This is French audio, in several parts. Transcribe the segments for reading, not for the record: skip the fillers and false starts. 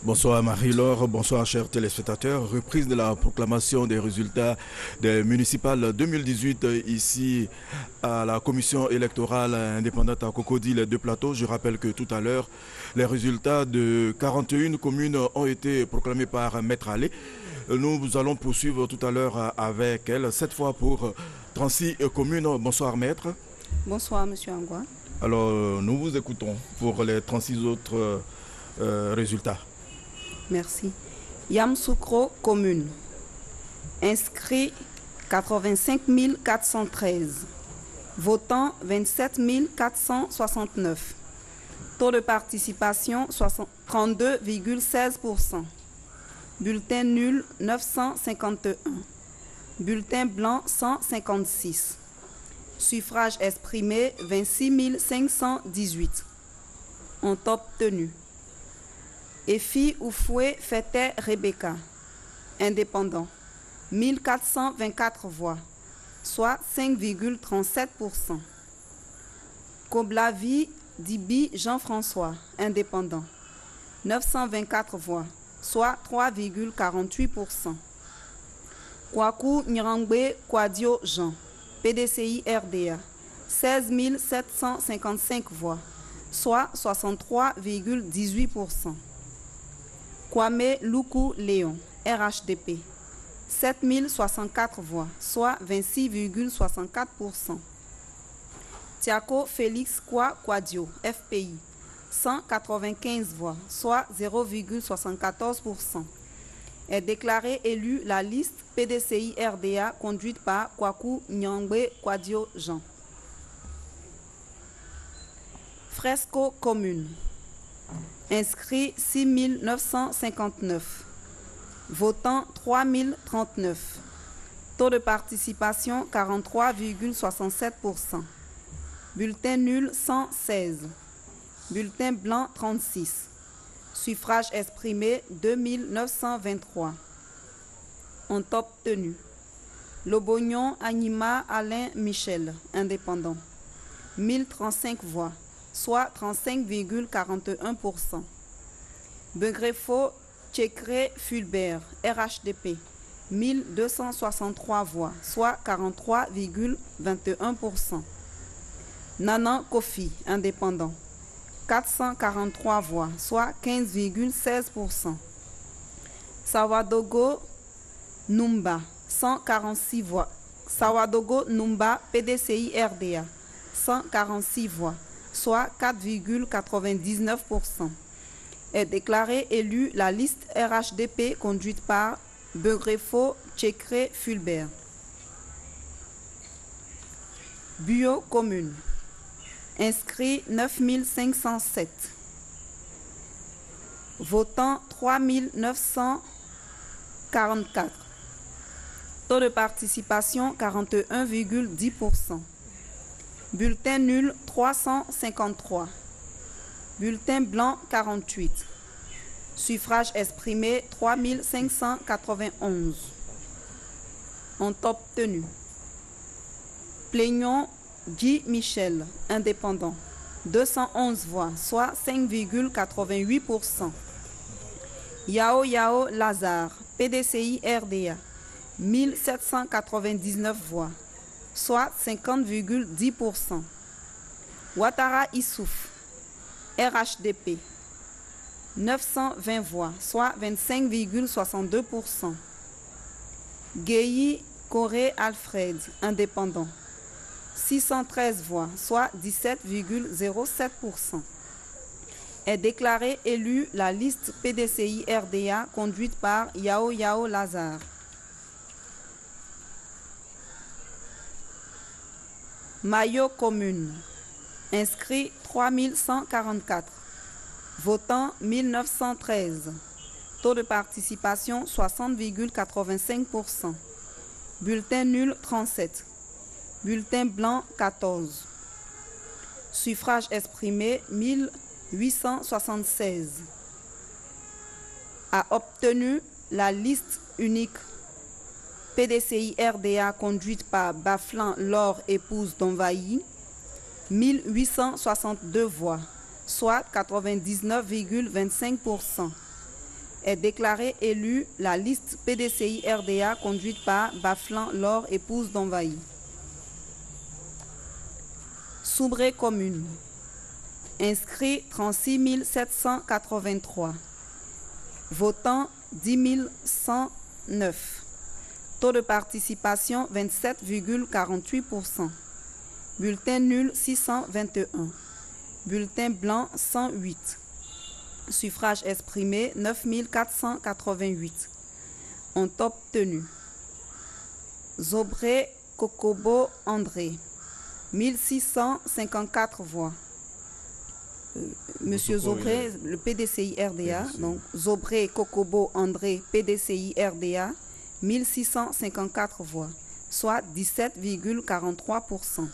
Bonsoir Marie-Laure, bonsoir chers téléspectateurs. Reprise de la proclamation des résultats des municipales 2018 ici à la commission électorale indépendante à Cocody, de Plateau. Je rappelle que tout à l'heure, les résultats de 41 communes ont été proclamés par Maître Allé. Nous allons poursuivre tout à l'heure avec elle, cette fois pour 36 communes. Bonsoir Maître. Bonsoir Monsieur Angwa. Alors nous vous écoutons pour les 36 autres résultats. Merci. Yamsoukro, commune. Inscrit 85 413. Votants 27 469. Taux de participation 32,16%. Bulletin nul 951. Bulletin blanc 156. Suffrage exprimé 26 518. Ont obtenu Efi Oufoué Fete Rebecca, indépendant, 1424 voix, soit 5,37%. Koblavi Dibi Jean-François, indépendant, 924 voix, soit 3,48%. Kwaku Nyirangbe Kwadio Jean, PDCI RDA, 16 755 voix, soit 63,18%. Kwame Luku Léon, RHDP, 7064 voix, soit 26,64%. Tiako Félix Kwadio, FPI, 195 voix, soit 0,74%. Est déclaré élu la liste PDCI RDA conduite par Kwaku Nyangbe Kwadio Jean. Fresco commune. Inscrit 6 959. Votant 3 039. Taux de participation 43,67%. Bulletin nul 116. Bulletin blanc 36. Suffrage exprimé 2 923. Ont obtenu Lobognon Anima Alain Michel, indépendant, 1035 voix, soit 35,41%. Begrefo Tchekre Fulbert, RHDP, 1263 voix, soit 43,21%. Nanan Kofi, indépendant, 443 voix, soit 15,16%. Sawadogo Numba, 146 voix. Sawadogo Numba, PDCI RDA, 146 voix, soit 4,99%, est déclaré élu la liste RHDP conduite par Begrefo Tchekre Fulbert. Buyo commune. Inscrit 9 507. Votant 3 944. Taux de participation 41,10%. Bulletin nul 353. Bulletin blanc 48. Suffrage exprimé 3 591. Ont obtenu Plaignon Guy Michel, indépendant, 211 voix, soit 5,88%. Yao Yao Lazare, PDCI RDA, 1799 voix, soit 50,10%. Ouattara Issouf, RHDP, 920 voix, soit 25,62%. Guéhi Coré Alfred, indépendant, 613 voix, soit 17,07%. Est déclaré élu la liste PDCI RDA conduite par Yao Yao Lazare. Mayo commune. Inscrit 3144. Votant 1913. Taux de participation 60,85%. Bulletin nul 37. Bulletin blanc 14. Suffrage exprimé 1876. A obtenu la liste unique PDCI RDA conduite par Baflan Laure épouse d'Envahi, 1862 voix, soit 99,25%. est déclarée élue la liste PDCI-RDA conduite par Baflan Laure, épouse d'Envahi. Soubré commune. Inscrits 36 783. Votants 10 109. Taux de participation 27,48%. Bulletin nul 621. Bulletin blanc 108. Suffrage exprimé 9 488. Ont obtenu Zobré Kokobo André 1654 voix. Monsieur Zobré, le PDCI RDA, donc Zobré Kokobo André, PDCI RDA, 1654 voix, soit 17,43%.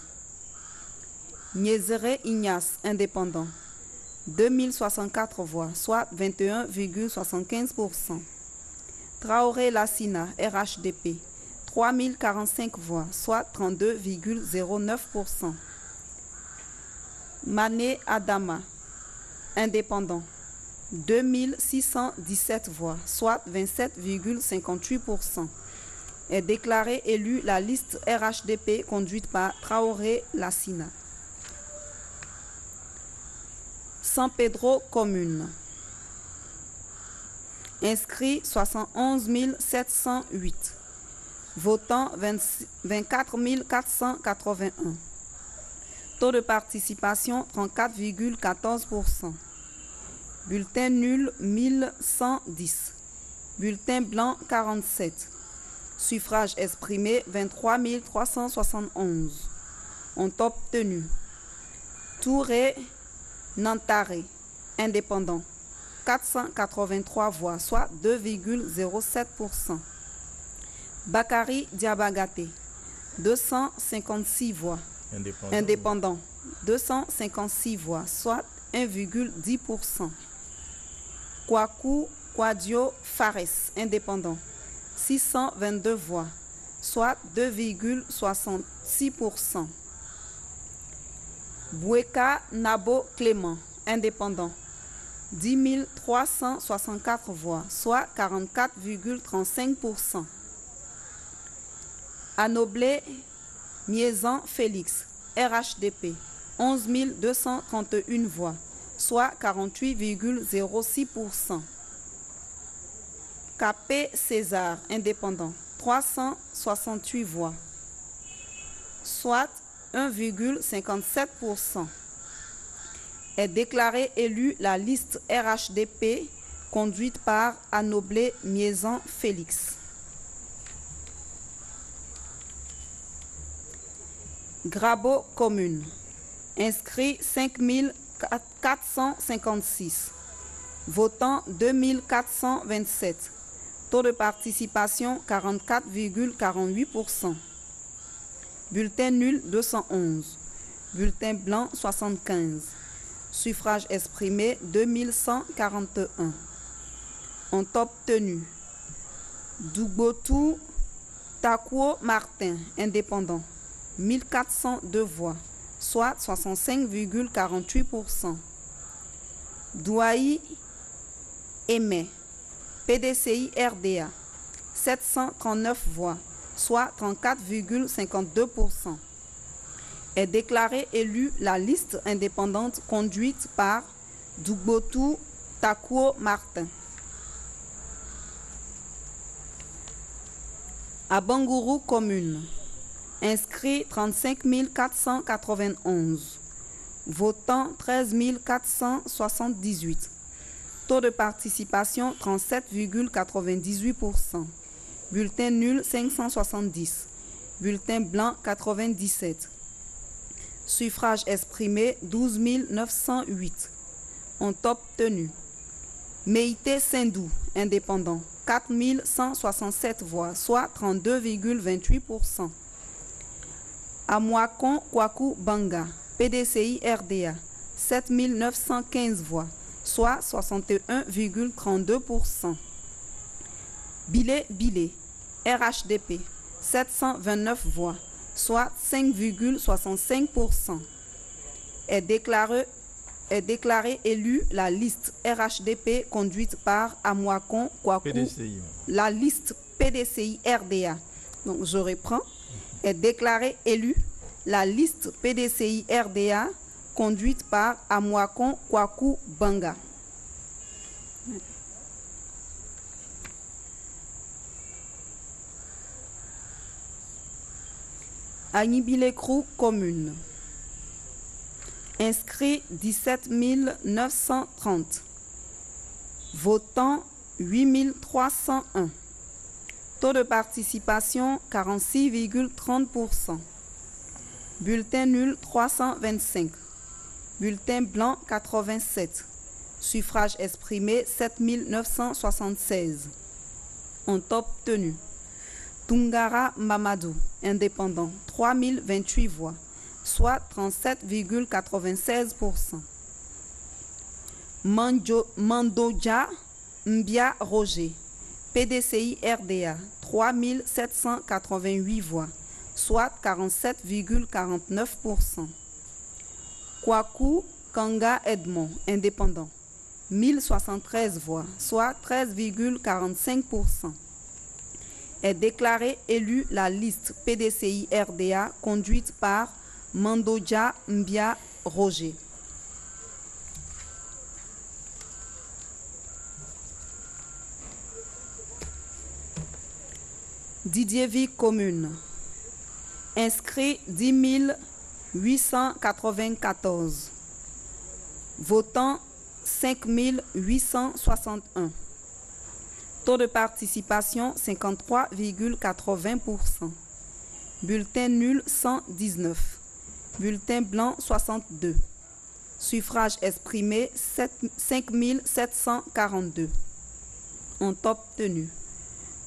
Niézéré Ignace, indépendant, 2064 voix, soit 21,75%. Traoré Lassina, RHDP, 3045 voix, soit 32,09%. Mané Adama, indépendant, 2617 voix, soit 27,58%. Est déclaré élu la liste RHDP conduite par Traoré Lassina. San Pedro commune. Inscrits 71 708. Votants 24 481. Taux de participation 34,14%. Bulletin nul 1110. Bulletin blanc 47. Suffrage exprimé 23 371. Ont obtenu Touré Nantaré, indépendant, 483 voix, soit 2,07%. Bakari Diabagaté, 256 voix. Indépendant, 256 voix, soit 1,10%. Kwaku Kwadio Fares, indépendant, 622 voix, soit 2,66%. Boueka Nabo Clément, indépendant, 10 364 voix, soit 44,35%. Anoblé Miezan Félix, RHDP, 11 231 voix, soit 48,06%. Capé César, indépendant, 368 voix, soit 1,57%. Est déclaré élu la liste RHDP conduite par Anoblé Miezan Félix. Grabo commune. Inscrits 5 456. Votants 2 427. Taux de participation 44,48%. Bulletin nul 211. Bulletin blanc 75. Suffrage exprimé 2141. Ont obtenu Doubotou Takuo Martin, indépendant, 1402 voix, soit 65,48%. Douaï Aimé, PDCI RDA, 739 voix, soit 34,52%. Est déclaré élu la liste indépendante conduite par Doubotou Takuo Martin. À Bangourou commune. Inscrits 35 491. Votants 13 478. Taux de participation 37,98%. Bulletin nul 570. Bulletin blanc 97. Suffrage exprimé 12 908. Ont obtenu Meïté Sindou, indépendant, 4 167 voix, soit 32,28%. Amouakon Kwaku Banga, PDCI RDA, 7 915 voix, soit 61,32%. Bilé Bilé, RHDP, 729 voix, soit 5,65%. Est déclaré est déclarée élue la liste RHDP conduite par Amouakon Kwaku. PDCI. La liste PDCI RDA. Donc je reprends. Est déclarée élue la liste PDCI RDA conduite par Amouakon Kwaku Banga. Agnibilekrou commune. Inscrits 17 930. Votants 8 301. Taux de participation 46,30%. Bulletin nul 325. Bulletin blanc 87. Suffrage exprimé 7 976. Ont obtenu Tungara Mamadou, indépendant, 3028 voix, soit 37,96%. Mandoja Mbia Roger, PDCI RDA, 3788 voix, soit 47,49%. Kwaku Kanga Edmond, indépendant, 1073 voix, soit 13,45%. Est déclarée élue la liste PDCI RDA conduite par Mandoja Mbia Roger. Didierville commune. Inscrit 10 894. Votants 5 861. Taux de participation 53,80%. Bulletin nul 119. Bulletin blanc 62. Suffrage exprimé 5 742. Ont obtenu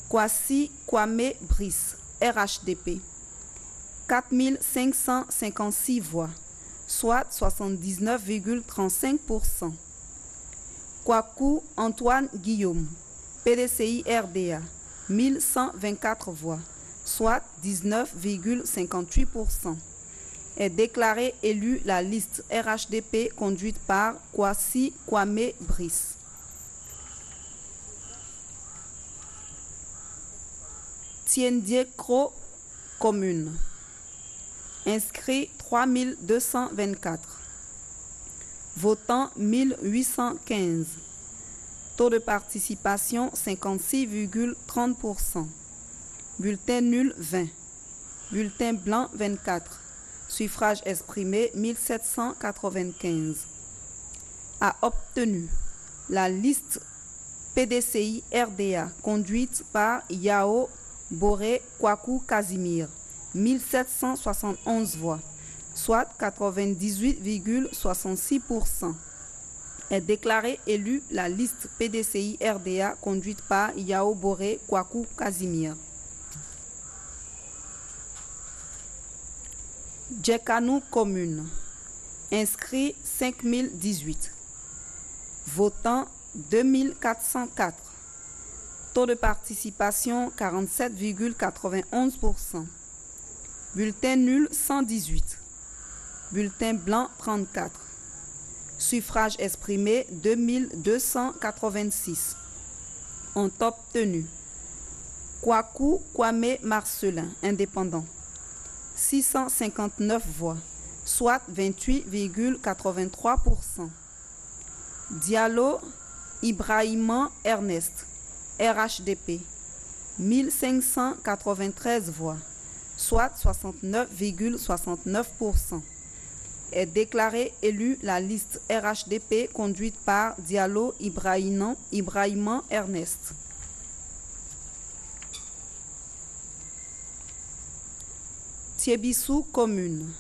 Kwasi Kwame Brice, RHDP, 4 556 voix, soit 79,35%. Kwaku Antoine Guillaume, PDCI RDA, 1124 voix, soit 19,58%. Est déclarée élue la liste RHDP conduite par Kwasi Kwame Brice. Tiendiekro commune. Inscrit 3224. Votants 1815. Taux de participation 56,30%. Bulletin nul 20. Bulletin blanc 24. Suffrage exprimé 1795. A obtenu la liste PDCI RDA conduite par Yao Boré Kwaku Casimir, 1771 voix, soit 98,66%. Est déclarée élue la liste PDCI RDA conduite par Yao Boré Kwaku Casimir. Djekanou commune. Inscrit 5018. Votants 2404. Taux de participation 47,91%. Bulletin nul 118. Bulletin blanc 34. Suffrage exprimé 2286. Ont obtenu Kwaku Kwame Marcelin, indépendant, 659 voix, soit 28,83%. Diallo Ibrahima Ernest, RHDP, 1593 voix, soit 69,69%. Est déclarée élue la liste RHDP conduite par Diallo Ibrahima Ernest. Tiebissou commune.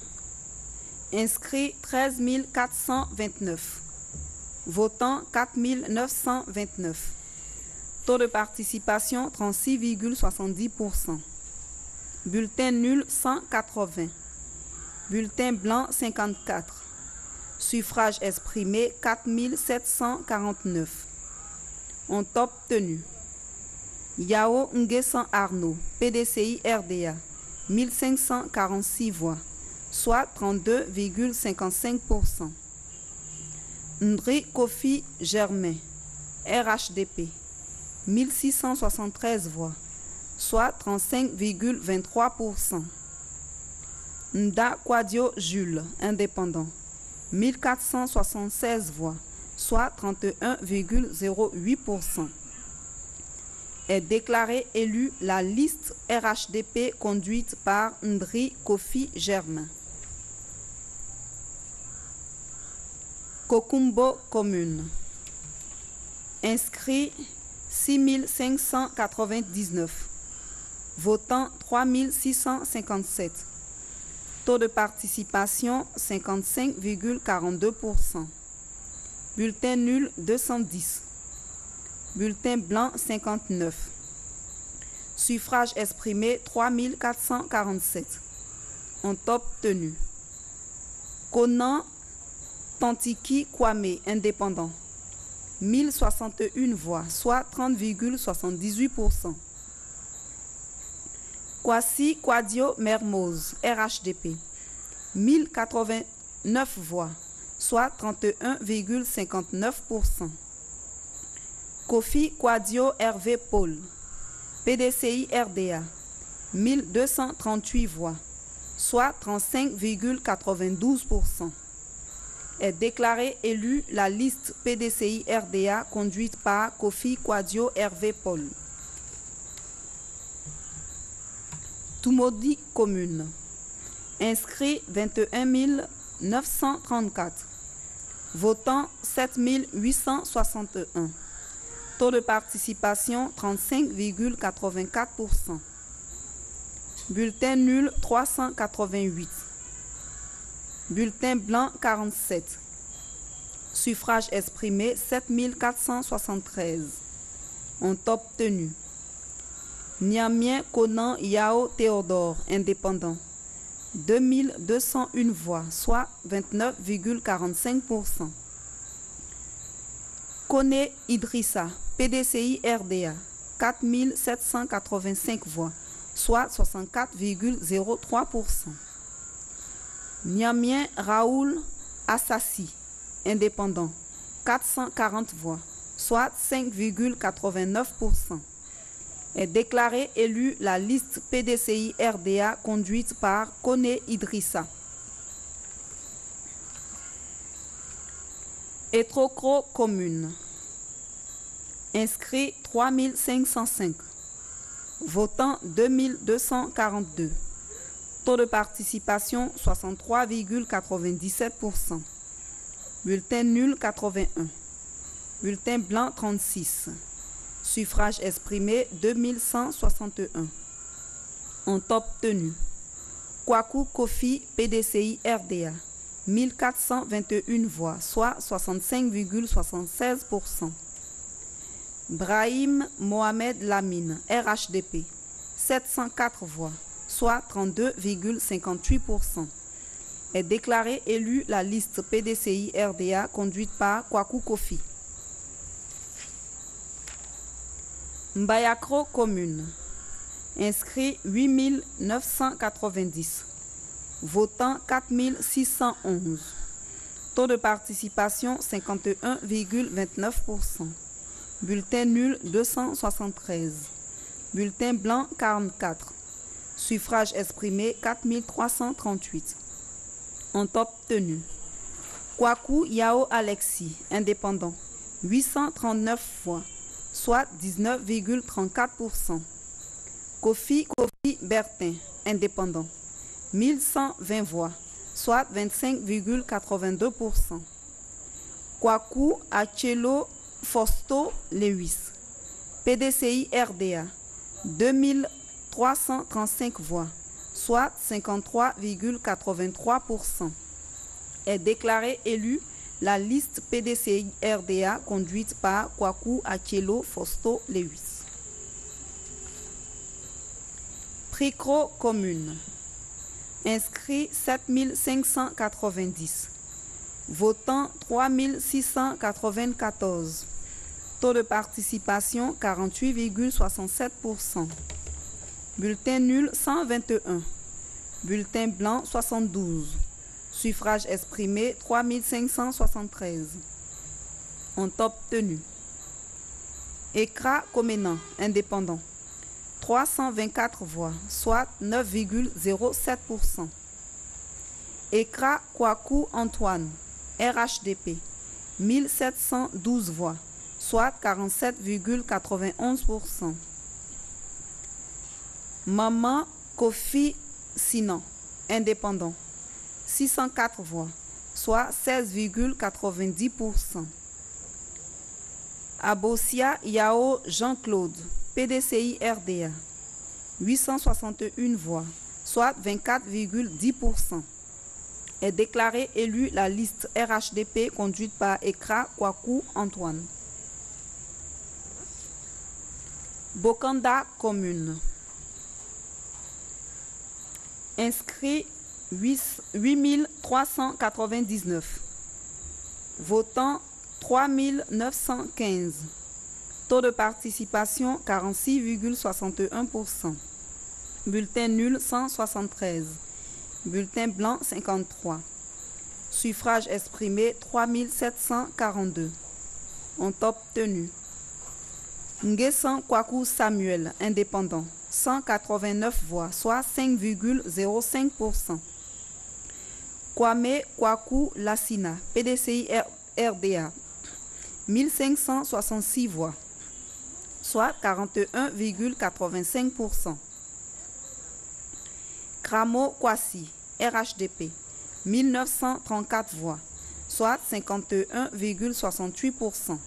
Inscrit 13 429. Votants 4 929. Taux de participation 36,70%. Bulletin nul 180. Bulletin blanc 54. Suffrage exprimé 4 749. Ont obtenu Yao Nguessan Arnaud, PDCI RDA, 1546 voix, soit 32,55%. Ndri Kofi Germain, RHDP, 1673 voix, soit 35,23%. Nda Kwadio Jules, indépendant, 1476 voix, soit 31,08%. Est déclaré élu la liste RHDP conduite par Ndri Kofi Germain. Kokumbo commune. Inscrit 6599. Votant 3657. Taux de participation 55,42%. Bulletin nul 210. Bulletin blanc 59. Suffrage exprimé 3447. Ont obtenu Conan Tantiki Kwame, indépendant, 1061 voix, soit 30,78%. Kwasi Kwadio Mermoz, RHDP, 1089 voix, soit 31,59%. Kofi Kwadio Hervé Paul, PDCI RDA, 1238 voix, soit 35,92%. Est déclaré élu la liste PDCI RDA conduite par Kofi Kwadio Hervé Paul. Tumodi commune. Inscrit 21 934. Votant 7 861. Taux de participation 35,84%. Bulletin nul 388. Bulletin blanc 47. Suffrage exprimé 7473. Ont obtenu Niamien Conan Yao Théodore, indépendant, 2201 voix, soit 29,45%. Kone Idrissa, PDCI RDA, 4785 voix, soit 64,03%. Niamien Raoul Assassi, indépendant, 440 voix, soit 5,89%. Est déclaré élu la liste PDCI RDA conduite par Kone Idrissa. Etrokro commune. Inscrit 3505. Votant 2242. Taux de participation 63,97%. Bulletin nul 81. Bulletin blanc 36. Suffrage exprimé 2161. Ont obtenu Kwaku Kofi PDCI RDA, 1421 voix, soit 65,76%. Brahim Mohamed Lamine, RHDP, 704 voix, soit 32,58%. Est déclaré élu la liste PDCI RDA conduite par Kwaku Kofi. Mbayakro commune. Inscrit 8990. Votant 4611. Taux de participation 51,29%. Bulletin nul 273. Bulletin blanc 44. Suffrage exprimé 4338. Ont obtenu Kwaku Yao Alexis, indépendant, 839 voix, soit 19,34%. Kofi Bertin, indépendant, 1120 voix, soit 25,82%. Kwaku Achelo Fausto Lewis, PDCI RDA, 2335 voix, soit 53,83%. Est déclaré élu la liste PDCI RDA conduite par Kwaku Achelo Fausto Lewis. Pricro commune. Inscrit 7590. Votant 3694. Taux de participation 48,67%. Bulletin nul 121. Bulletin blanc 72. Suffrage exprimé 3573. ont obtenu. ECRA Comenan, indépendant, 324 voix, soit 9,07%. ECRA Kwaku Antoine, RHDP, 1712 voix, soit 47,91%. Maman Kofi Sinan, indépendant, 604 voix, soit 16,90%. Abosia Yao Jean-Claude, PDCI RDA, 861 voix, soit 24,10%. Est déclaré élu la liste RHDP conduite par ECRA Kwaku Antoine. Bokanda commune. Inscrit 8399. Votants 3915. Taux de participation 46,61%. Bulletin nul 173. Bulletin blanc 53. Suffrage exprimé 3742. Ont obtenu. Nguessan Kwaku Samuel, indépendant, 189 voix, soit 5,05%. Kwame Kwaku Lassina, PDCI RDA, 1566 voix, soit 41,85%. Kramo Kwasi, RHDP, 1934 voix, soit 51,68%.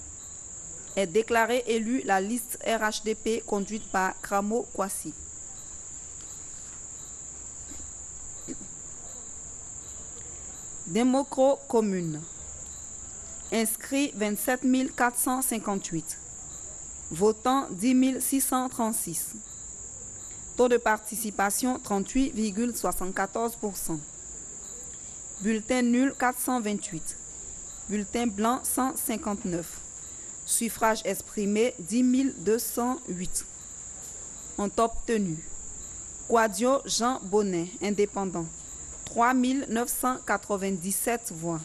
Est déclaré élu la liste RHDP conduite par Kramo Kwasi. Démocro commune. Inscrit 27 458. Votant 10 636. Taux de participation 38,74%. Bulletin nul 428. Bulletin blanc 159. Suffrage exprimé 10 208. Ont obtenu. Quadio Jean Bonnet, indépendant, 3 997 voix,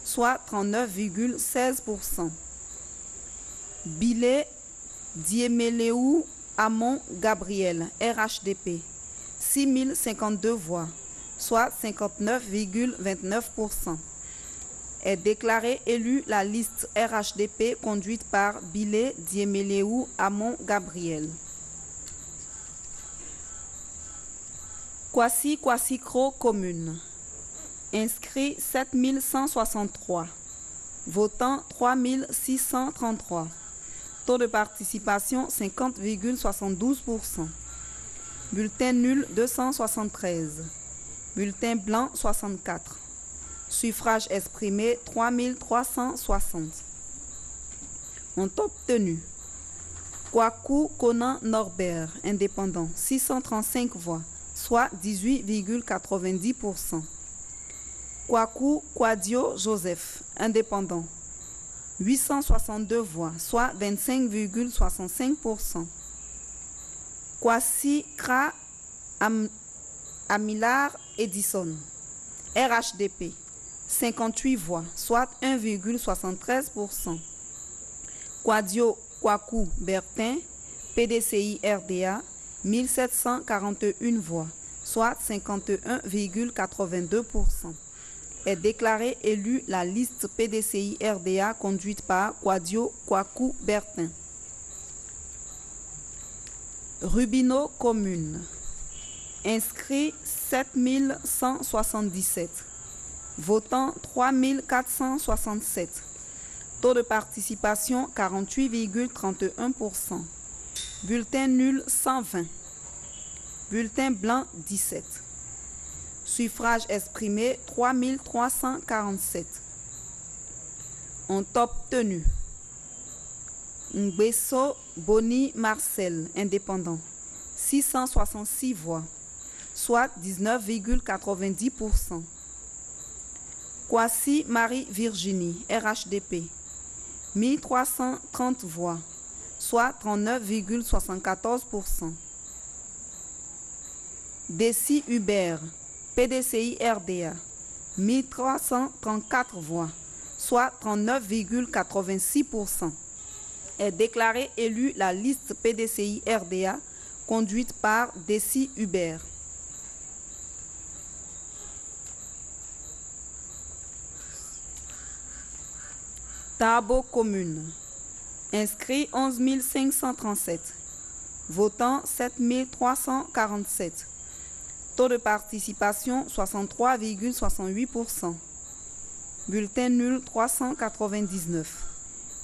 soit 39,16%. Bilé Dieméléou Amon Gabriel, RHDP, 6 052 voix, soit 59,29%. Est déclaré élu la liste RHDP conduite par Bilé Dieméléou Amon Gabriel. Kwasi Kwasikro commune. Inscrit 7163. Votant 3633. Taux de participation 50,72%. Bulletin nul 273. Bulletin blanc 64. Suffrage exprimé 3360. Ont obtenu. Kwaku Konan Norbert, indépendant, 635 voix, soit 18,90%. Kwaku Kwadio Joseph, indépendant, 862 voix, soit 25,65%. Kwasi Kra Amilar Edison, RHDP, 58 voix, soit 1,73%. Kwadio Kwaku Bertin, PDCI RDA, 1741 voix, soit 51,82%. Est déclaré élu la liste PDCI RDA conduite par Kwadio Kwaku Bertin. Rubino commune. Inscrit 7177. Votant 3467. Taux de participation 48,31%. Bulletin nul 120. Bulletin blanc 17. Suffrage exprimé 3347. Ont obtenu. Ngbeso Boni Marcel, indépendant, 666 voix, soit 19,90%. Kwasi Marie Virginie, RHDP, 1330 voix, soit 39,74%. Desi Hubert, PDCI RDA, 1334 voix, soit 39,86%. Est déclarée élue la liste PDCI RDA conduite par Desi Hubert. Tabo commune. Inscrits 11 537. Votants 7 347. Taux de participation 63,68%. Bulletin nul 399.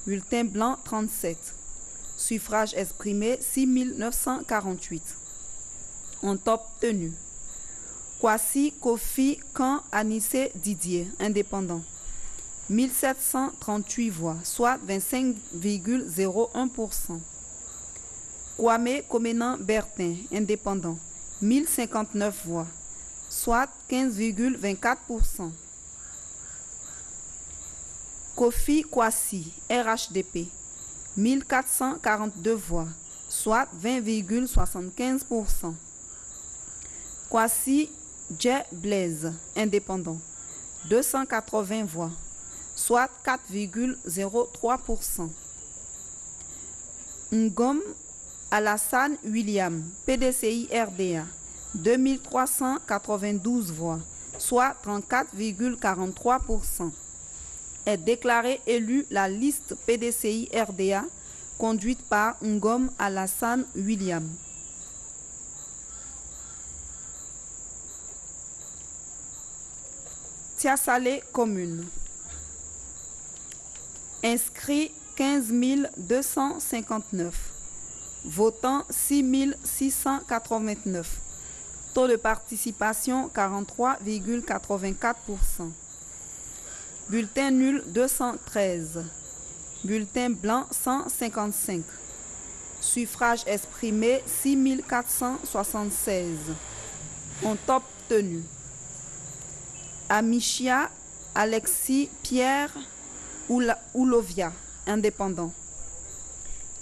Bulletin blanc 37. Suffrage exprimé 6 948. Ont obtenu Kwasi Kofi Kan Anissé Didier, indépendant. 1738 voix, soit 25,01%. Kwame Komenan Bertin, indépendant. 1059 voix, soit 15,24%. Kofi Kwasi, RHDP, 1442 voix, soit 20,75%. Kwasi Dje Blaise, indépendant, 280 voix, soit 4,03%. Ngom Alassane William, PDCI RDA, 2392 voix, soit 34,43%. Est déclarée élue la liste PDCI RDA conduite par Ngom Alassane William. Tiasalé commune. Inscrits 15 259. Votants 6 689. Taux de participation 43,84%. Bulletin nul 213. Bulletin blanc 155. Suffrage exprimé 6 476. Ont obtenu Amichia Alexis Pierre Oulovia, indépendant.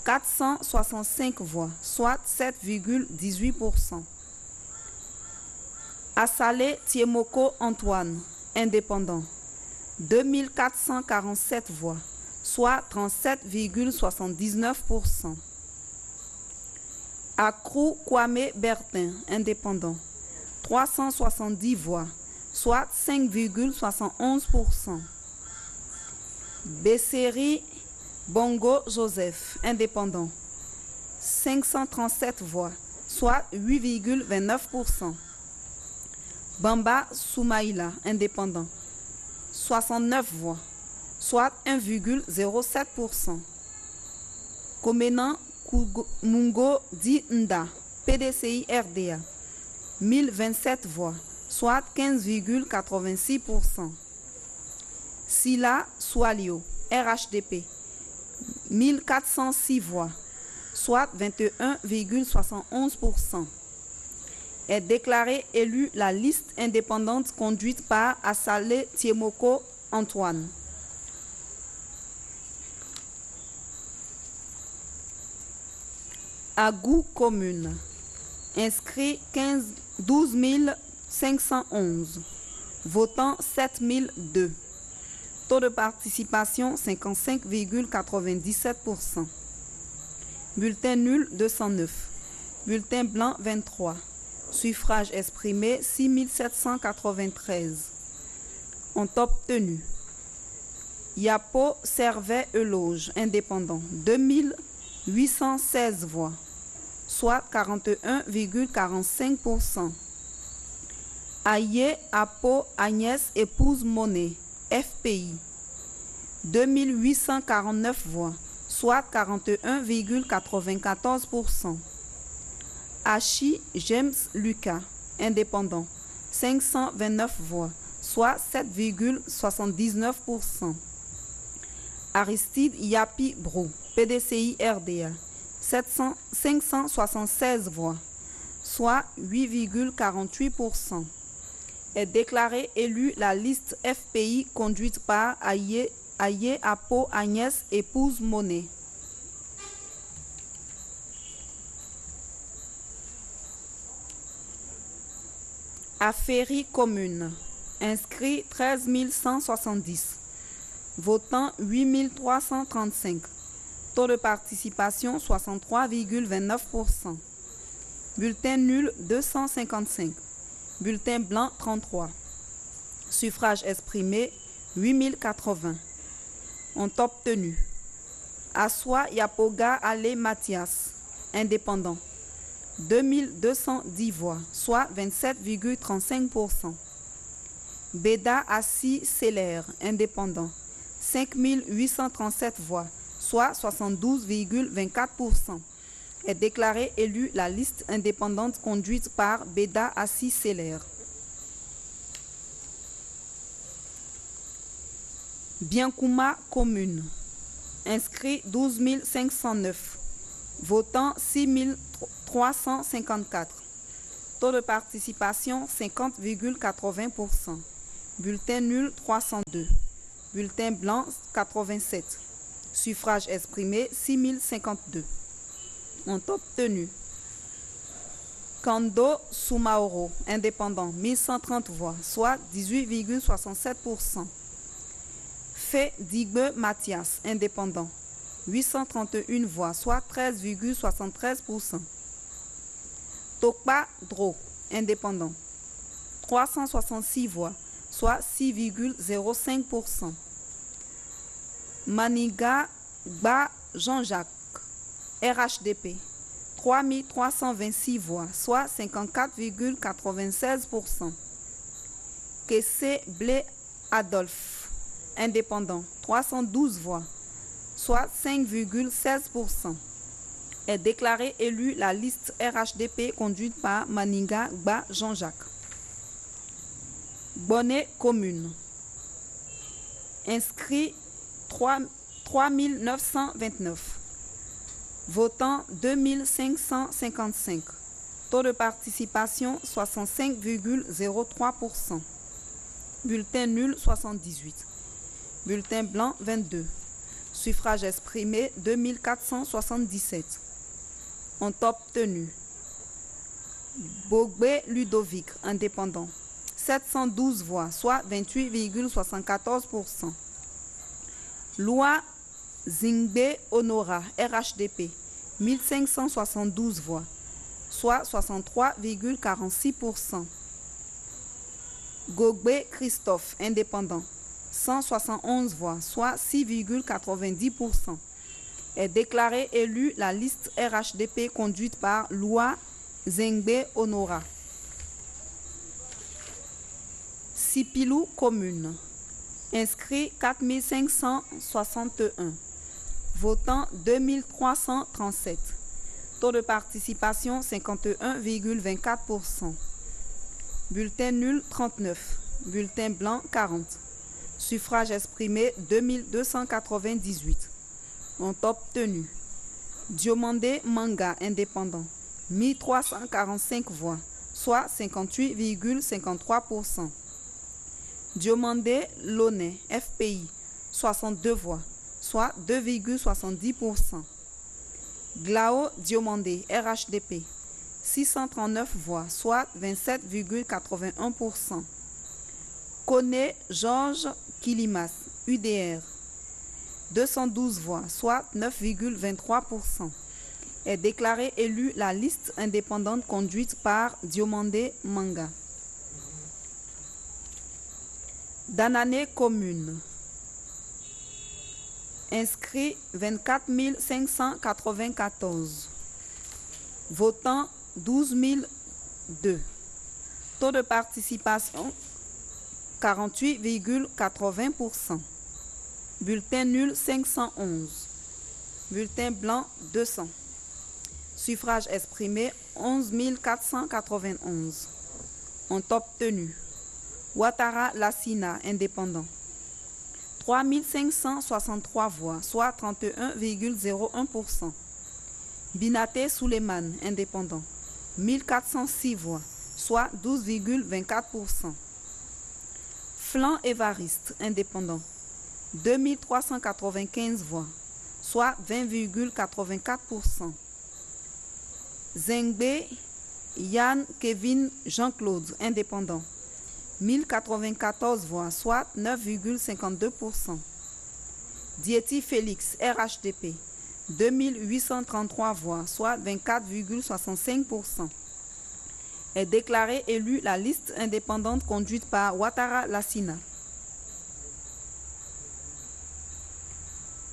465 voix, soit 7,18%. Assalé Tiemoko Antoine, indépendant. 2447 voix, soit 37,79%. Akrou Kwame Bertin, indépendant. 370 voix, soit 5,71%. Besseri Bongo Joseph, indépendant. 537 voix, soit 8,29%. Bamba Soumaïla, indépendant. 69 voix, soit 1,07%. Komenan Mungo Di Nda, PDCI RDA, 1027 voix, soit 15,86%. Sila Swalio, RHDP, 1406 voix, soit 21,71%. Est déclarée élue la liste indépendante conduite par Assalé Tiemoko Antoine. Agou commune. Inscrit 12 511. Votant 7002. Taux de participation 55,97%. Bulletin nul 209. Bulletin blanc 23. Suffrage exprimé 6 793. Ont obtenu Yapo Servet Eloge, indépendant, 2816 voix, soit 41,45%. Aye Apo Agnès Épouse Monet, FPI, 2849 voix, soit 41,94%. Achi James Lucas, indépendant, 529 voix, soit 7,79%. Aristide Yapi Brou, PDCI RDA, 576 voix, soit 8,48%. Est déclarée élue la liste FPI conduite par Aye Apo Agnès Épouse Monet. Affaire commune. Inscrit 13 170. Votant 8335. Taux de participation 63,29%. Bulletin nul 255. Bulletin blanc 33. Suffrage exprimé 8080. Ont obtenu Aswa Yapoga Ale Mathias, indépendant, 2210 voix, soit 27,35%. Beda Assi Seller, indépendant, 5837 voix, soit 72,24%. Est déclaré élu la liste indépendante conduite par Beda Assi Seller. Biancouma commune. Inscrits 12 509. Votants 6 354. Taux de participation 50,80%. Bulletin nul 302. Bulletin blanc 87. Suffrage exprimé 6 052. Ont obtenu Kando Soumaoro, indépendant, 1130 voix, soit 18,67%. Fait Digbe Mathias, indépendant, 831 voix, soit 13,73%. Tokpa Dro, indépendant, 366 voix, soit 6,05%. Maniga Ba Jean-Jacques, RHDP, 3326 voix, soit 54,96%. Kessé Blé Adolphe, indépendant, 312 voix, soit 5,16%. Est déclaré élu la liste RHDP conduite par Maniga Gba Jean-Jacques. Bonnet commune. Inscrit 3929. Votant 2555. Taux de participation 65,03%. Bulletin nul 78. Bulletin blanc 22. Suffrage exprimé 2477. Ont obtenu Bogbe Ludovic, indépendant, 712 voix, soit 28,74%. Loi Zingbe Honora, RHDP, 1572 voix, soit 63,46%. Gogbe Christophe, indépendant, 171 voix, soit 6,90%. Est déclaré élu la liste RHDP conduite par Loi Zingbe Honora. Sipilou commune. Inscrit 4561. Votant 2337. Taux de participation 51,24%. Bulletin nul 39. Bulletin blanc 40. Suffrage exprimé 2298. Ont obtenu Diomandé Manga, indépendant, 1345 voix, soit 58,53%. Diomandé Launay, FPI, 62 voix, soit 2,70%. Glao Diomandé, RHDP, 639 voix, soit 27,81%. Koné Georges Kilimas, UDR, 212 voix, soit 9,23%. Est déclaré élu la liste indépendante conduite par Diomandé Manga. Danané commune. Inscrit 24 594. Votant 12 002. Taux de participation 48,80%. Bulletin nul 511. Bulletin blanc 200. Suffrage exprimé 11 491. Ont obtenu Ouattara Lassina, indépendant, 3563 voix, soit 31,01%. Binaté Souleymane, indépendant, 1406 voix, soit 12,24%. Flan Évariste, indépendant, 2395 voix, soit 20,84%. Zengbe Yann Kevin Jean-Claude, indépendant, 1094 voix, soit 9,52%. Dieti Félix, RHDP, 2833 voix, soit 24,65%. Est déclaré élu la liste indépendante conduite par Ouattara Lassina.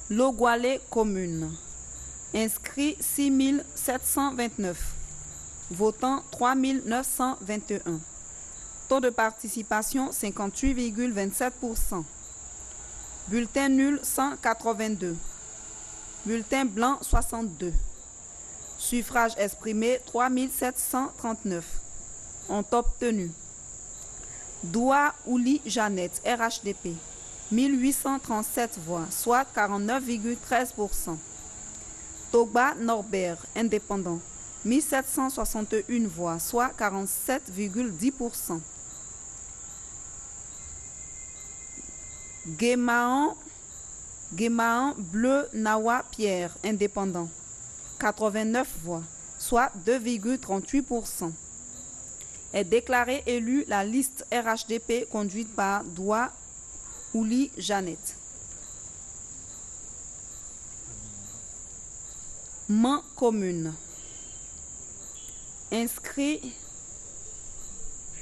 Logoualé commune. Inscrit 6729. Votant 3921. Taux de participation 58,27%. Bulletin nul 182. Bulletin blanc 62. Suffrage exprimé 3739. Ont obtenu Doua Ouli Jeannette, RHDP, 1837 voix, soit 49,13%. Togba Norbert, indépendant, 1761 voix, soit 47,10%. Guémahan Bleu Nawa Pierre, indépendant, 89 voix, soit 2,38%. Est déclaré élu la liste RHDP conduite par Doua Ouli Jeannette. Mans commune. Inscrit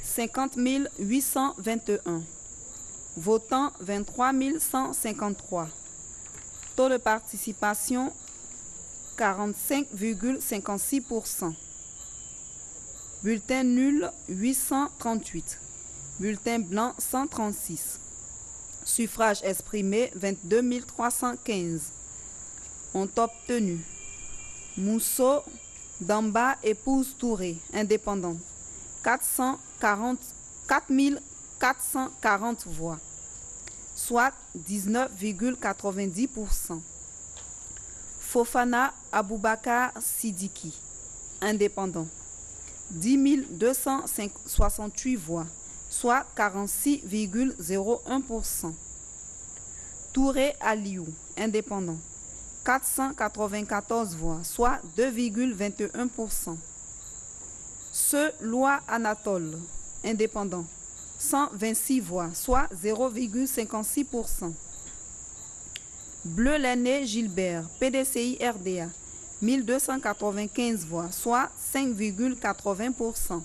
50 821. Votant 23 153. Taux de participation 45,56%. Bulletin nul 838. Bulletin blanc 136. Suffrage exprimé 22 315. Ont obtenu Mousso Damba épouse Touré, indépendant, 4440 voix, soit 19,90%. Fofana Aboubakar Sidiki, indépendant, 10 268 voix, soit 46,01%. Touré Aliou, indépendant, 494 voix, soit 2,21%. Loi Anatole, indépendant, 126 voix, soit 0,56%. Bleu L'aîné Gilbert, PDCI RDA, 1295 voix, soit 5,80%.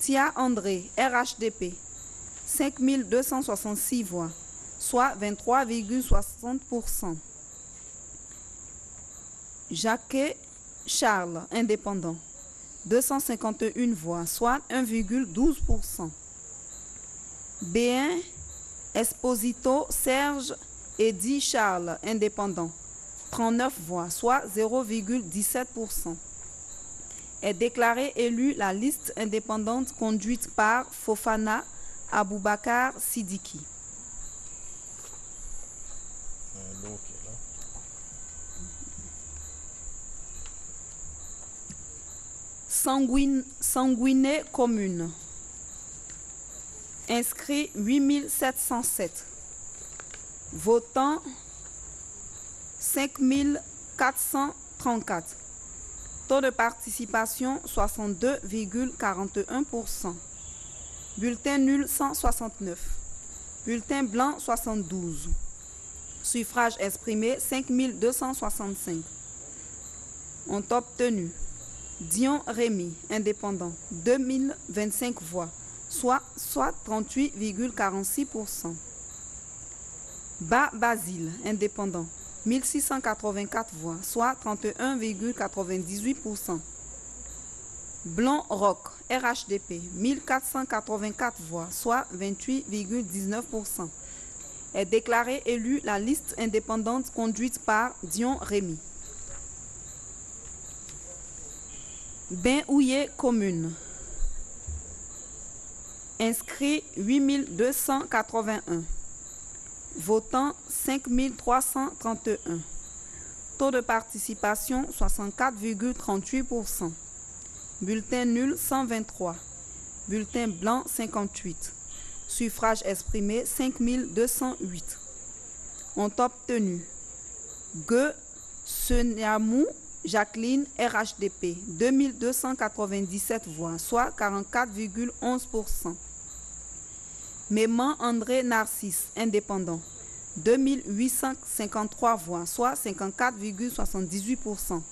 Tia André, RHDP, 5266 voix, soit 23,60%. Jacquet Charles, indépendant, 251 voix, soit 1,12%. Béin Esposito Serge Eddy Charles, indépendant, 39 voix, soit 0,17%. Est déclaré élu la liste indépendante conduite par Fofana Aboubakar Sidiki. Sanguiné commune. Inscrit 8707. Votant 5434. Taux de participation 62,41%. Bulletin nul 169. Bulletin blanc 72. Suffrage exprimé 5265. Ont obtenu Dion Rémy, indépendant, 2025 voix, soit 38,46%. Bas Basile, indépendant, 1684 voix, soit 31,98%. Blanc Roc, RHDP, 1484 voix, soit 28,19%. Est déclaré élu la liste indépendante conduite par Dion Rémy. Bain-Houillé commune. Inscrit 8281. Votant 5331. Taux de participation 64,38%. Bulletin nul 123. Bulletin blanc 58. Suffrage exprimé 5208. Ont obtenu Gue Seniamou Jacqueline, RHDP, 2297 voix, soit 44,11%. Méman André Narcisse, indépendant, 2853 voix, soit 54,78%.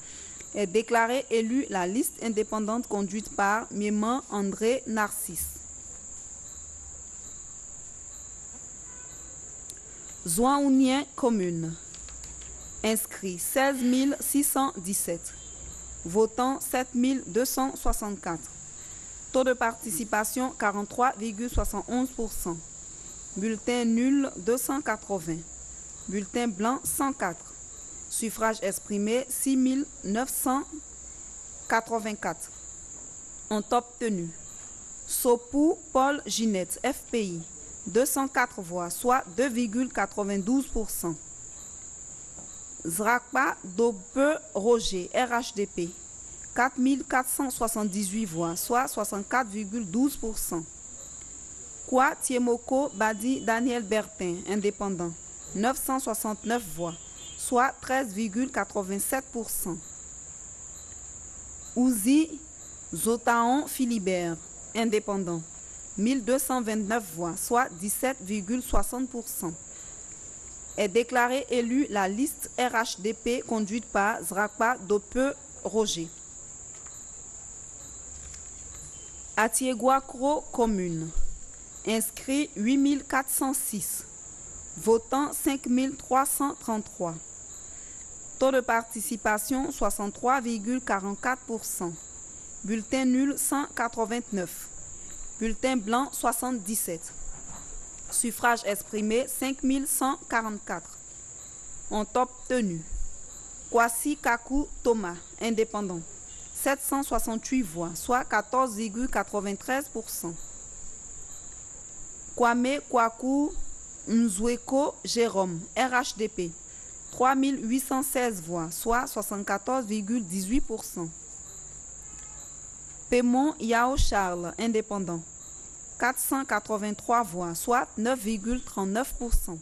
Est déclaré élu la liste indépendante conduite par Méman André Narcisse. Zouaounien commune. Inscrits 16 617. Votants 7 264. Taux de participation 43,71%. Bulletin nul 280. Bulletin blanc 104. Suffrage exprimé 6 984. Ont obtenu Sopou Paul Ginette, FPI, 204 voix, soit 2,92%. Zrakpa Dobe Roger, RHDP, 4478 voix, soit 64,12%. Kwa Tiemoko Badi Daniel Bertin, indépendant, 969 voix, soit 13,87%. Ouzi Zotaon Philibert, indépendant, 1229 voix, soit 17,60%. Est déclaré élu la liste RHDP conduite par Zrakpa Dope Roger. Atiéguakro commune. Inscrits 8406. Votants 5333. Taux de participation 63,44%. Bulletin nul 189. Bulletin blanc 77. Suffrage exprimé 5144. Ont obtenu Kwasi Kaku Thomas, indépendant, 768 voix, soit 14,93%. Kwame Kwaku Nzweko Jérôme, RHDP, 3816 voix, soit 74,18%. Pémon Yao Charles, indépendant, 483 voix, soit 9,39%.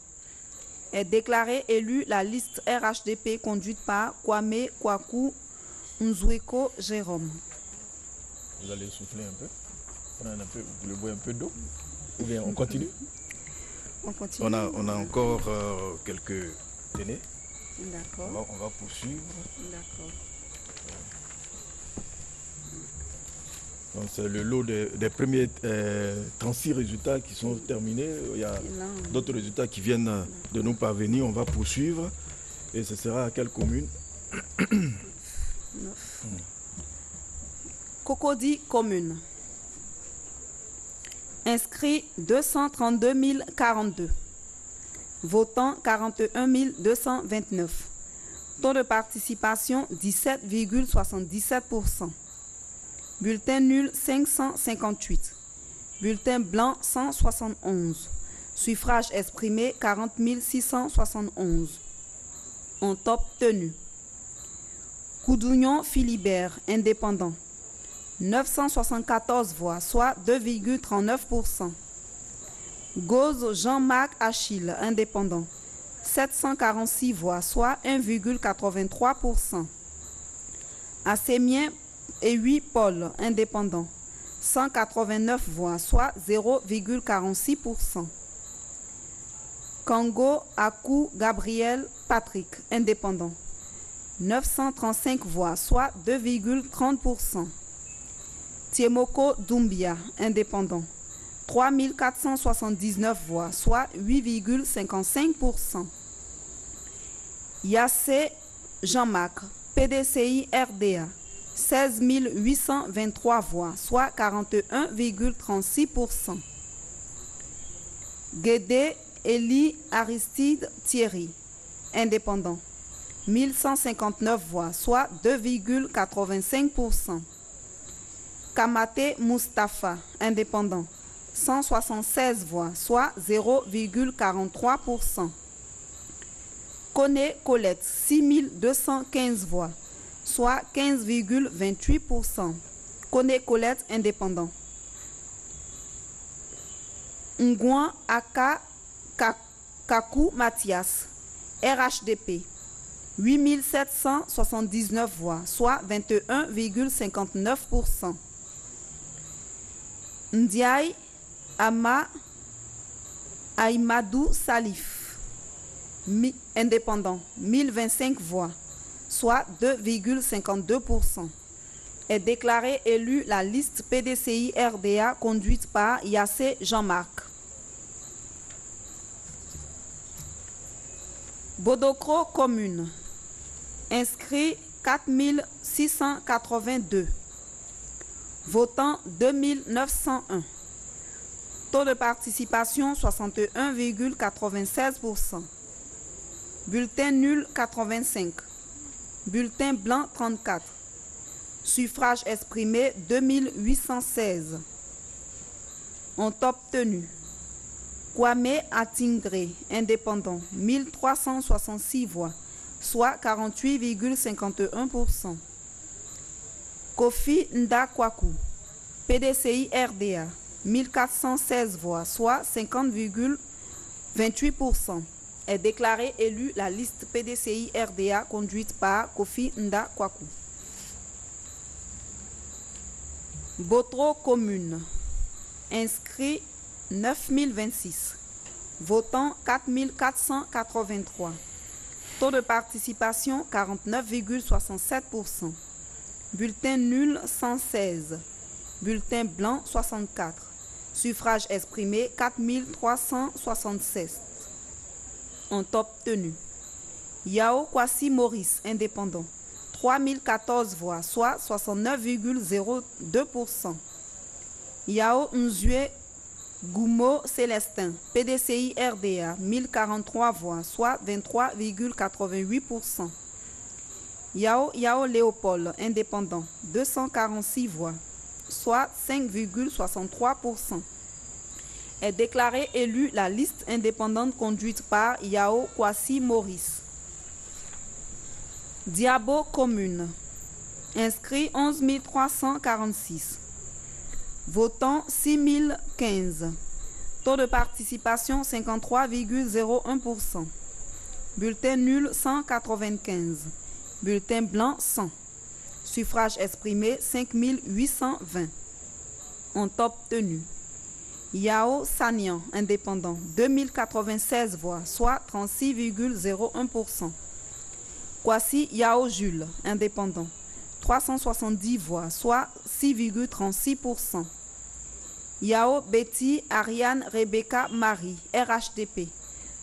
Est déclaré élu la liste RHDP conduite par Kwame Kwaku Nzweko Jérôme. Vous allez souffler un peu, prendre un peu, vous voulez boire un peu d'eau, ou bien on continue? On continue. On a encore quelques délais. D'accord. On va poursuivre. D'accord. Donc c'est le lot des premiers 36 résultats qui sont terminés. Il y a d'autres résultats qui viennent de nous parvenir. On va poursuivre. Et ce sera à quelle commune? Cocody commune. Inscrits 232 042. Votants 41 229. Taux de participation 17,77%. Bulletin nul 558. Bulletin blanc 171. Suffrage exprimé 40 671. Ont obtenu Koudouignon Philibert, indépendant, 974 voix, soit 2,39%. Goz Jean-Marc Achille, indépendant, 746 voix, soit 1,83%. Assémien et 8 Paul, indépendant, 189 voix, soit 0,46%. Kango Akou Gabriel Patrick, indépendant, 935 voix, soit 2,30%. Tiemoko Doumbia, indépendant, 3479 voix, soit 8,55%. Yassé Jean-Marc, PDCI RDA, 16 823 voix, soit 41,36%. Guédé Élie Aristide Thierry, indépendant, 1159 voix, soit 2,85%. Kamate Mustapha, indépendant, 176 voix, soit 0,43%. Kone Colette, 6215 voix, soit 15,28%. Kone Colette, indépendant. Ngouan Aka Kaku Mathias, RHDP, 8779 voix, soit 21,59%. Ndiaye Ama Aïmadou Salif, indépendant, 1025 voix, soit 2,52%. Est déclaré élu la liste PDCI RDA conduite par Yassé Jean-Marc. Bodokro commune. Inscrit 4682. Votant 2901. Taux de participation 61,96%. Bulletin nul 85. Bulletin blanc 34. Suffrage exprimé 2816. Ont obtenu Kwame Atingré, indépendant, 1366 voix, soit 48,51%. Kofi Ndakwaku, PDCI RDA, 1416 voix, soit 50,28%. Est déclaré élu la liste PDCI RDA conduite par Kofi Ndakwaku. Botro commune. Inscrit 9026. Votant 4483. Taux de participation 49,67%. Bulletin nul 116. Bulletin blanc 64. Suffrage exprimé 4367. Ont obtenu Yao Kwasi Maurice, indépendant, 3014 voix, soit 69,02%. Yao Nzue Goumo Célestin, PDCI RDA, 1043 voix, soit 23,88%. Yao Léopold, indépendant, 246 voix, soit 5,63%. Est déclaré élu la liste indépendante conduite par Yao Kwasi Maurice. Diabo commune. Inscrit 11 346. Votant 6015. Taux de participation 53,01%. Bulletin nul 195. Bulletin blanc 100. Suffrage exprimé 5820. Ont obtenu Yao Sanian, indépendant, 2096 voix, soit 36,01%. Kwasi Yao Jules, indépendant, 370 voix, soit 6,36%. Yao Betty Ariane Rebecca Marie, RHDP,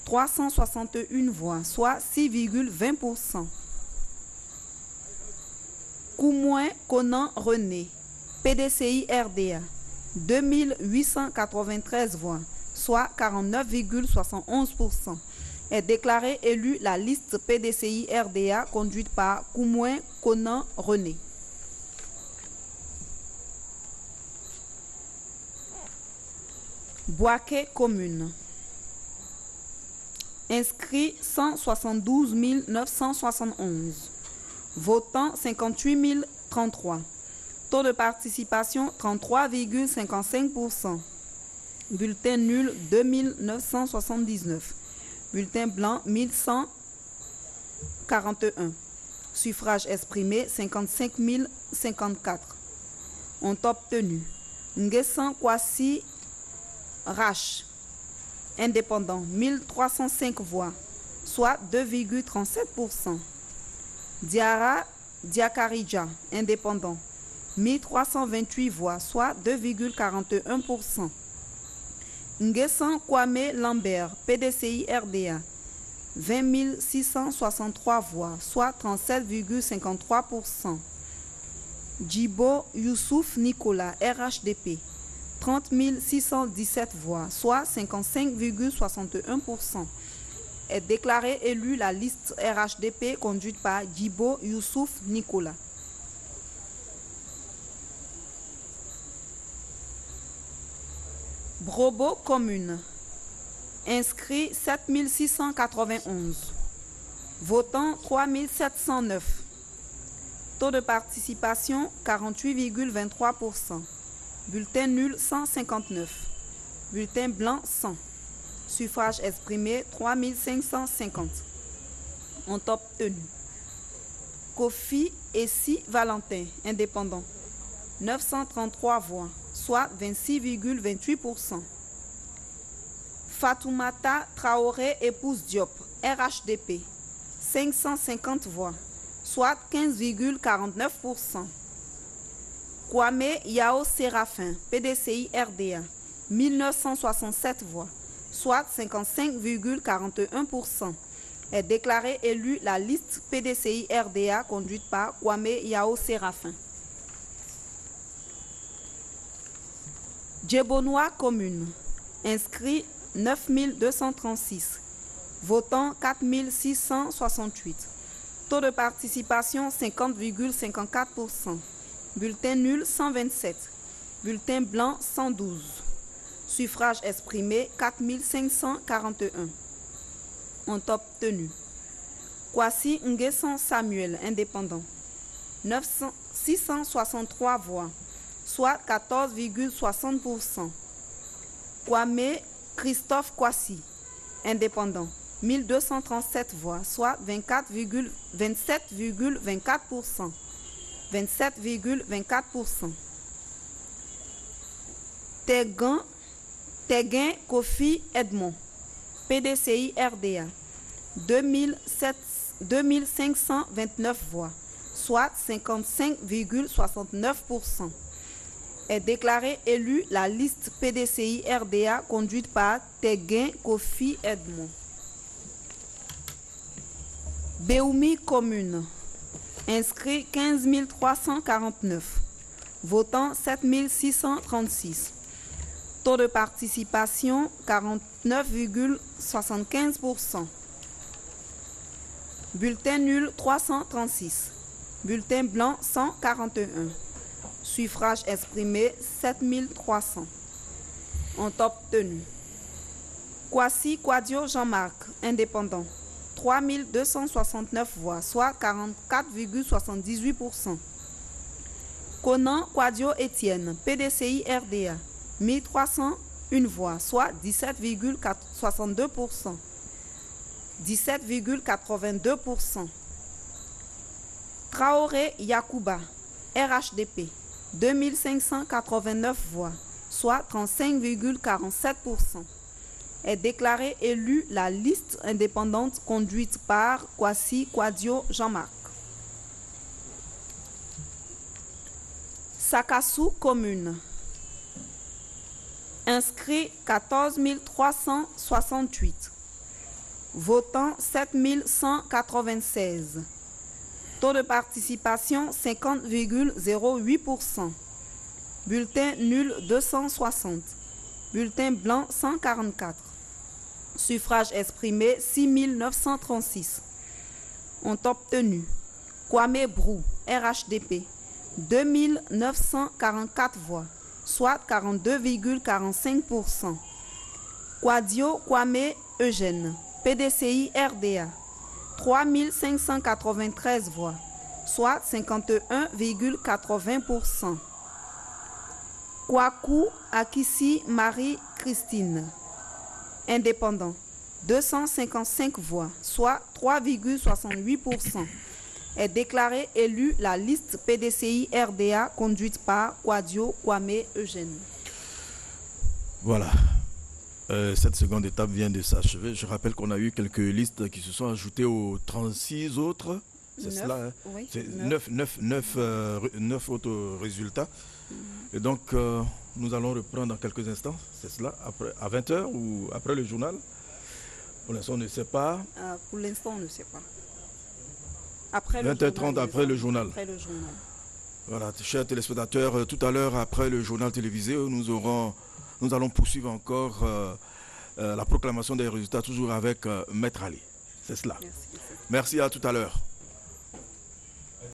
361 voix, soit 6,20%. Koumouen Conan René, PDCI RDA, 2893 voix, soit 49,71%. Est déclaré élu la liste PDCI RDA conduite par Koumouen Conan René. Boaké commune. Inscrit 172 971. Votant 58 033. Taux de participation 33,55%. Bulletin nul 2979. Bulletin blanc 1141. Suffrage exprimé 55 054. Ont obtenu Nguessan Kwasi Rache, indépendant, 1305 voix, soit 2,37%. Diara Diakaridja, indépendant, 1328 voix, soit 2,41%. Nguessan Kwame Lambert, PDCI RDA, 20 663 voix, soit 37,53%. Djibo Youssouf Nicolas, RHDP, 30 617 voix, soit 55,61%. Est déclaré élu la liste RHDP conduite par Djibo Youssouf Nicolas. Brobo commune. Inscrit 7691. Votant 3709. Taux de participation 48,23%. Bulletin nul 159. Bulletin blanc 100. Suffrage exprimé 3550. Ont obtenu Kofi Essi Valentin, indépendant, 933 voix, soit 26,28%. Fatoumata Traoré, épouse Diop, RHDP, 550 voix, soit 15,49%. Kwame Yao Séraphin, PDCI RDA, 1967 voix, soit 55,41%, est déclaré élu la liste PDCI RDA conduite par Kwame Yao Séraphin. Djebonois commune, inscrit 9236, votant 4668, taux de participation 50,54%, bulletin nul 127, bulletin blanc 112, suffrage exprimé 4541, ont obtenu Kwasi Nguessan Samuel, indépendant, 663 voix, soit 14,60%. Kwame Christophe Kwasi, indépendant, 1237 voix, soit 27,24%. 27,24%. Teguin Kofi Edmond, PDCI RDA, 2529 voix, soit 55,69%, est déclaré élu la liste PDCI RDA conduite par Teguin Kofi Edmond. Béoumi commune, inscrit 15 349, votant 7 636, taux de participation 49,75%, bulletin nul 336, bulletin blanc 141, suffrage exprimé 7 300, ont obtenu Kwasi Kwadio Jean-Marc, indépendant, 3269 voix, soit 44,78%. Conan Kwadio Étienne, PDCI RDA, 1301 voix, soit 17,62%. 17,82%. Traoré Yacouba, RHDP, 2589 voix, soit 35,47%. Est déclaré élu la liste indépendante conduite par Kwasi Kwadio Jean-Marc. Sakassou commune, inscrit 14 368, votant 7 196, taux de participation 50,08%, bulletin nul 260, bulletin blanc 144, suffrage exprimé 6 936, ont obtenu Kwame Brou, RHDP, 2944 voix, soit 42,45%. Kwadio Kwame Eugène, PDCI RDA, 3593 voix, soit 51,80%. Kwaku Akissi Marie-Christine, indépendant, 255 voix, soit 3,68%, est déclaré élu la liste PDCI RDA conduite par Kwadio Kwame Eugène. Voilà. Cette seconde étape vient de s'achever. Je rappelle qu'on a eu quelques listes qui se sont ajoutées aux 36 autres. C'est cela, hein? Oui, c'est 9 autres résultats. Et donc, nous allons reprendre dans quelques instants. C'est cela, après, à 20h ou après le journal. Pour l'instant, on ne sait pas. Pour l'instant, on ne sait pas. Après 20h30 après le journal. Après le journal. Voilà, chers téléspectateurs, tout à l'heure, après le journal télévisé, nous allons poursuivre encore la proclamation des résultats, toujours avec Maître Ali. C'est cela. Merci. Merci, à tout à l'heure.